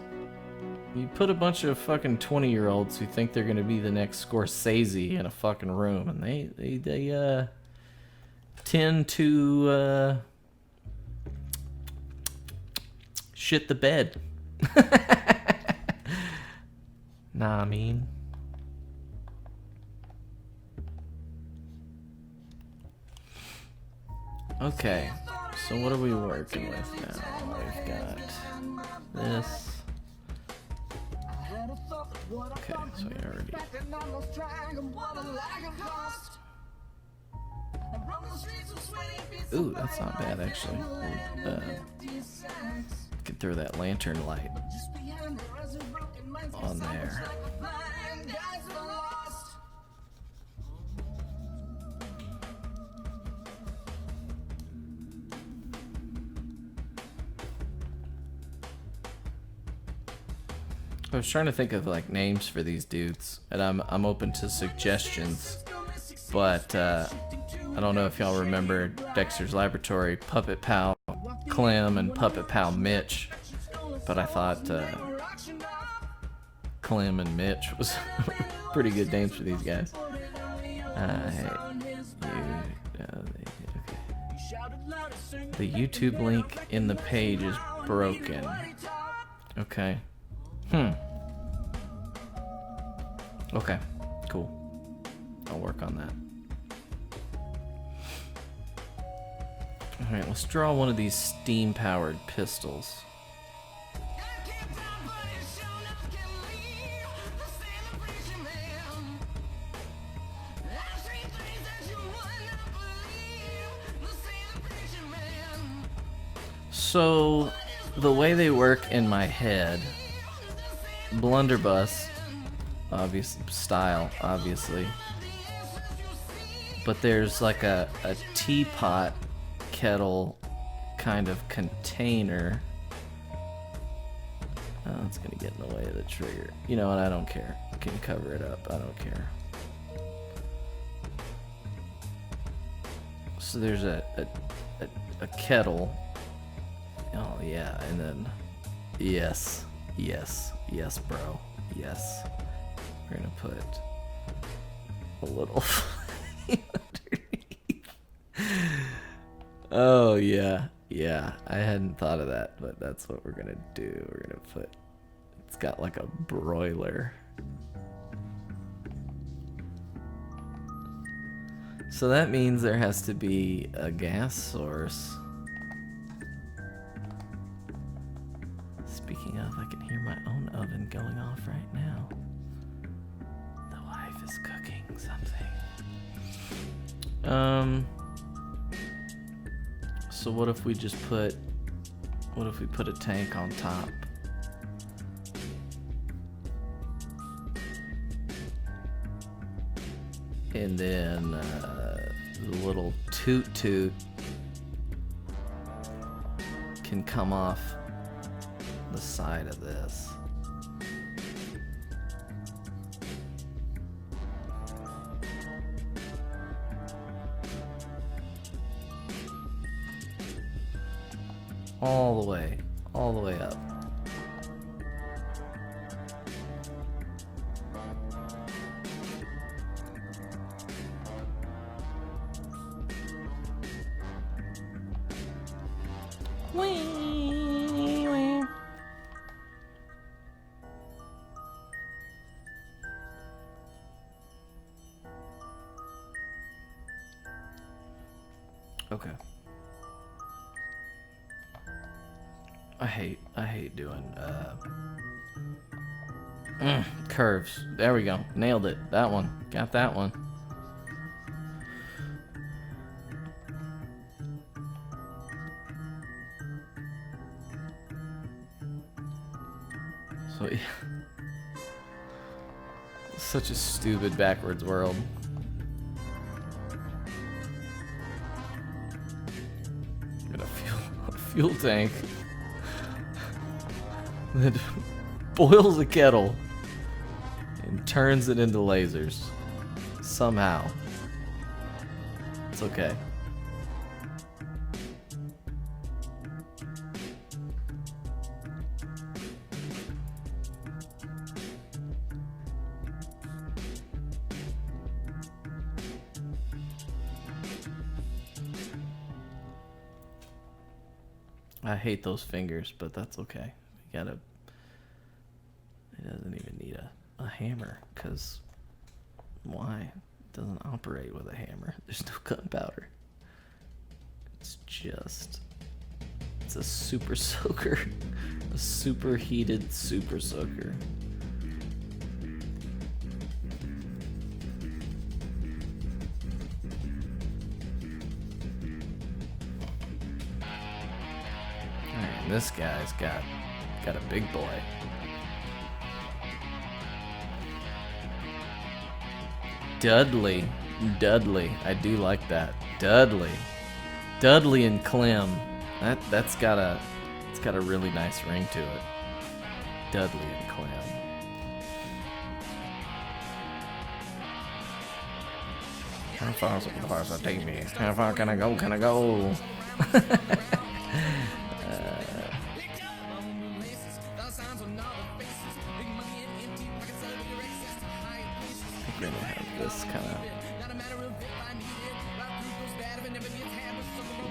you put a bunch of fucking 20-year-olds who think they're gonna be the next Scorsese in a fucking room, and they tend to shit the bed. Nah, I mean. Okay, so what are we working with now? We've got this. Okay, so we already. Ooh, that's not bad actually. Could throw that lantern light on there. I was trying to think of like names for these dudes, and I'm open to suggestions, but I don't know if y'all remember Dexter's Laboratory, Puppet Pal Clem and Puppet Pal Mitch, but I thought Clem and Mitch was pretty good names for these guys. The YouTube link in the page is broken. Okay. Okay, cool. I'll work on that. Alright, let's draw one of these steam-powered pistols. So, the way they work in my head, blunderbuss, obviously, but there's like a teapot kettle kind of container. Oh, it's gonna get in the way of the trigger. You know what? I don't care. I can cover it up. I don't care. So there's a kettle. Oh yeah, and then yes, bro. Yes. We're gonna put a little underneath. Oh yeah. I hadn't thought of that, but that's what we're gonna do. We're gonna put, it's got like a broiler. So that means there has to be a gas source. Speaking of, I can hear my own oven going off right now. The wife is cooking something. So what if we just put, what if we put a tank on top? And then the little toot can come off the side of this. All the way up. Okay. I hate doing curves. There we go. Nailed it. That one. Got that one. So yeah. Such a stupid backwards world. Got a fuel tank that boils a kettle and turns it into lasers. Somehow. It's okay. I hate those fingers, but that's okay. You gotta. It doesn't even need a hammer, because why? It doesn't operate with a hammer. There's no gunpowder. It's a super soaker. A superheated super soaker. Alright, this guy's got a big boy. Dudley. I do like that. Dudley and Clem. It's got a really nice ring to it. Dudley and Clem. How far's it take me? How far can I go? We're gonna have this kind of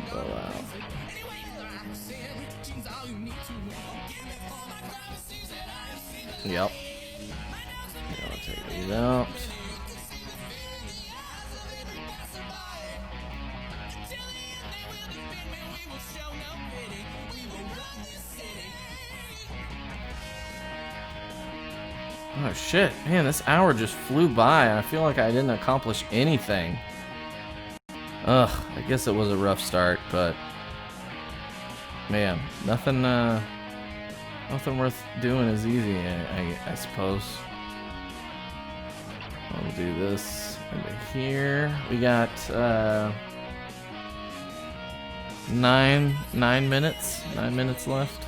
blow out. Yep. I'll take these out. Oh shit, man, this hour just flew by and I feel like I didn't accomplish anything. Ugh, I guess it was a rough start, but Man, nothing worth doing is easy, I suppose. We'll do this over here. We got 9 minutes. 9 minutes left.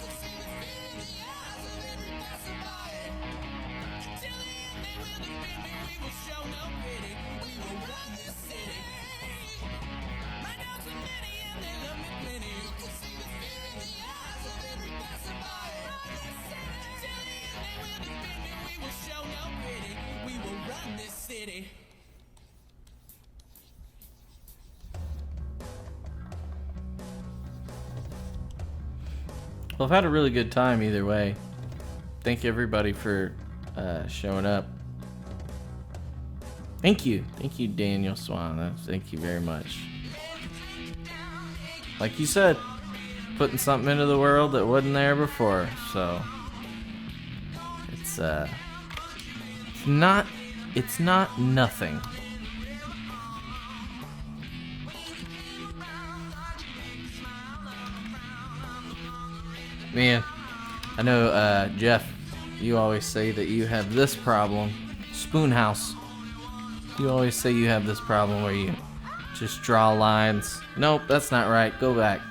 Well, I've had a really good time either way. Thank you everybody for showing up. Thank you, Daniel Swan. Thank you very much. Like you said, putting something into the world that wasn't there before. So it's not nothing. Man, I know, Jeff, you always say that you have this problem. Spoonhouse. You always say you have this problem where you just draw lines. Nope, that's not right. Go back.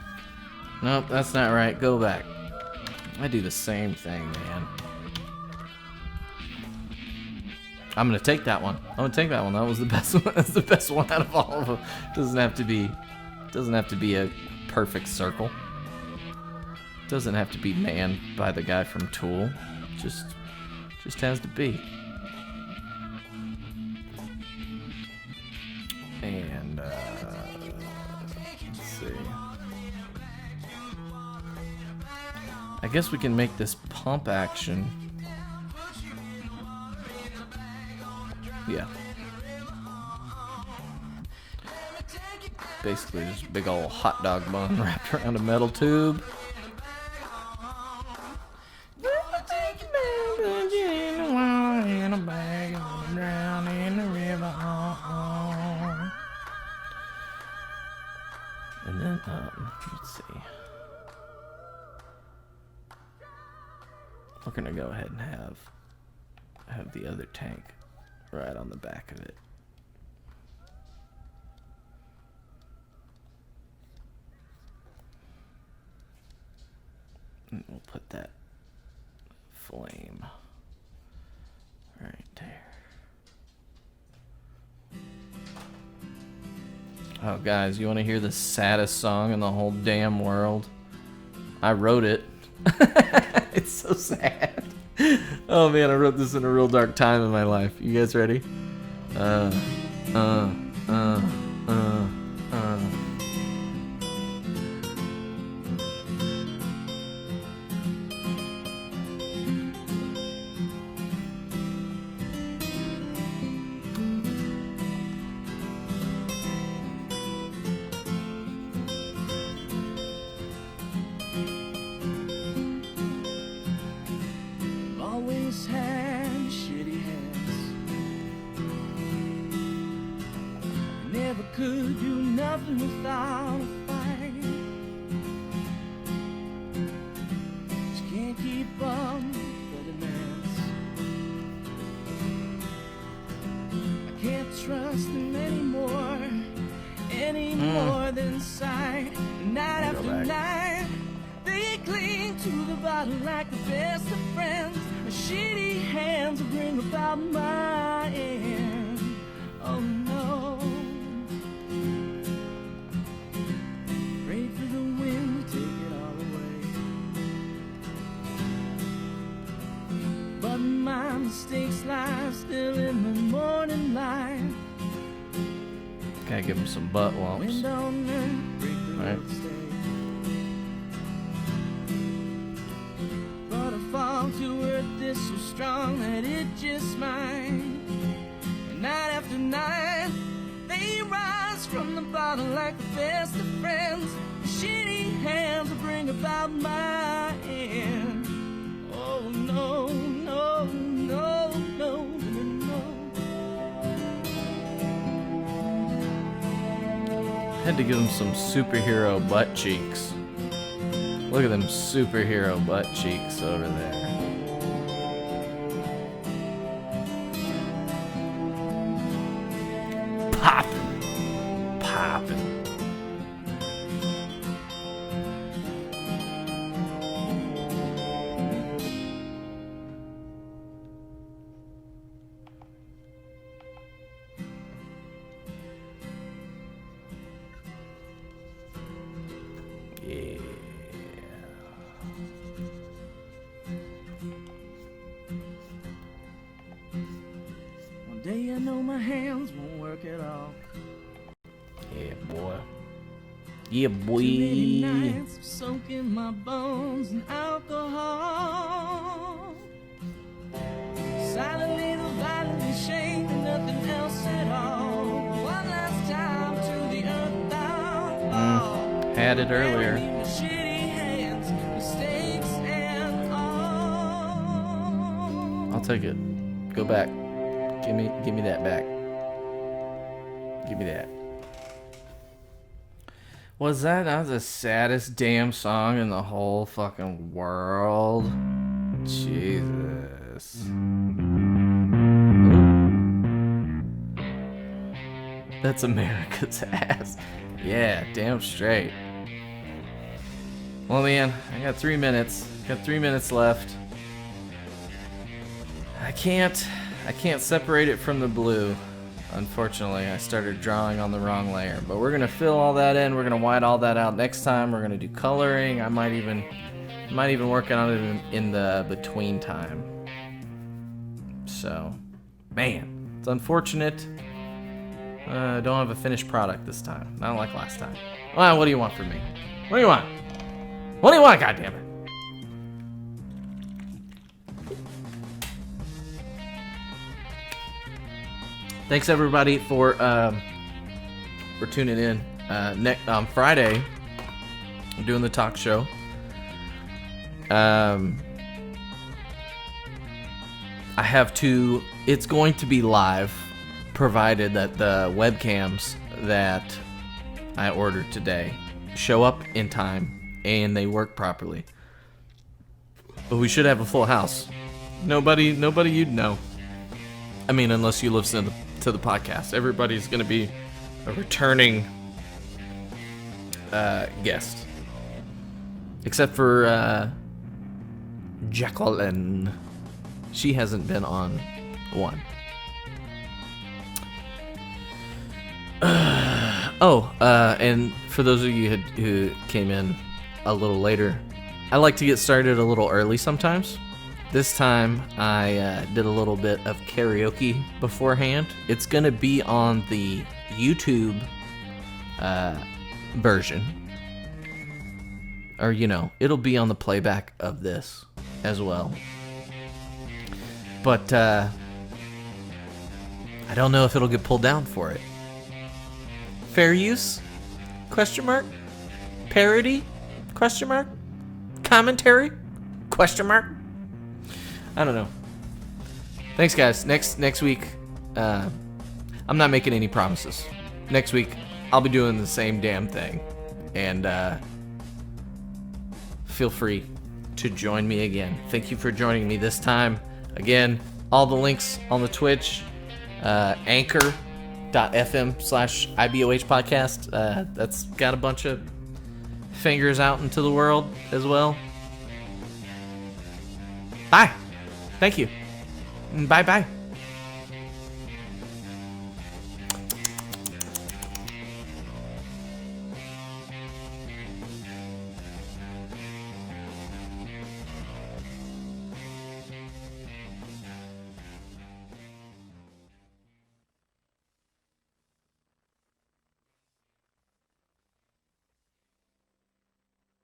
Nope, that's not right. Go back. I do the same thing, man. I'm gonna take that one. That was the best one. That's the best one out of all of them. Doesn't have to be a perfect circle. Doesn't have to be manned by the guy from Tool. Just has to be. And let's see. I guess we can make this pump action. Yeah. Basically just a big old hot dog bun wrapped around a metal tube. And then, let's see. We're gonna go ahead and have the other tank right on the back of it. And we'll put that flame right there. Oh, guys, you want to hear the saddest song in the whole damn world? I wrote it. It's so sad. Oh man, I wrote this in a real dark time in my life. You guys ready? Always had shitty hands. Never could do nothing without a fight. Just can't keep up the demands. I can't trust them any more than sight. Night after night, they cling to the bottle like the best of friends. Shitty hands will bring about my end. Oh no. Pray for the wind to take it all away. But my mistakes lie still in the morning light. Gotta give him some butt wumps. Wind on and break the road stay. Fall to earth this so strong that it just might. And night after night, they rise from the bottom like the best of friends. Shitty hands will bring about my end. Oh no, no, no, no, no, no. Had to give him some superhero butt cheeks. Look at them superhero butt cheeks over there. Poppin'. Poppin'. Yeah. One day I know my hands won't work at all. Yeah, boy. Yeah, boy. Too many nights of soaking my bones in alcohol. Silently, the violently shake and nothing else at all. One last time to the earth down. Had it earlier. I'll take it. Go back. Give me that back. Give me that. Was that the saddest damn song in the whole fucking world? Jesus. That's America's ass. Yeah, damn straight. Well, man, I got 3 minutes. Got 3 minutes left. I can't separate it from the blue. Unfortunately, I started drawing on the wrong layer. But we're gonna fill all that in. We're gonna white all that out next time. We're gonna do coloring. I might even work on it in the between time. So, man, it's unfortunate. I don't have a finished product this time. Not like last time. Well, what do you want from me? What do you want? What do you want, goddammit? Thanks everybody for tuning in. On Friday, I'm doing the talk show. I have to. It's going to be live, provided that the webcams that I ordered today show up in time and they work properly. But we should have a full house. Nobody you'd know. I mean, unless you listen to the podcast. Everybody's going to be a returning guest. Except for Jacqueline. She hasn't been on one. And for those of you who came in a little later, I like to get started a little early sometimes. This time I did a little bit of karaoke beforehand. It's going to be on the YouTube version. Or, it'll be on the playback of this as well. But I don't know if it'll get pulled down for it. Fair use? Question mark? Parody? Question mark? Commentary? Question mark? I don't know. Thanks, guys. Next week, I'm not making any promises. Next week, I'll be doing the same damn thing. And feel free to join me again. Thank you for joining me this time. Again, all the links on the Twitch, anchor.fm/IBOH podcast. That's got a bunch of fingers out into the world as well. Bye. Thank you. Bye-bye.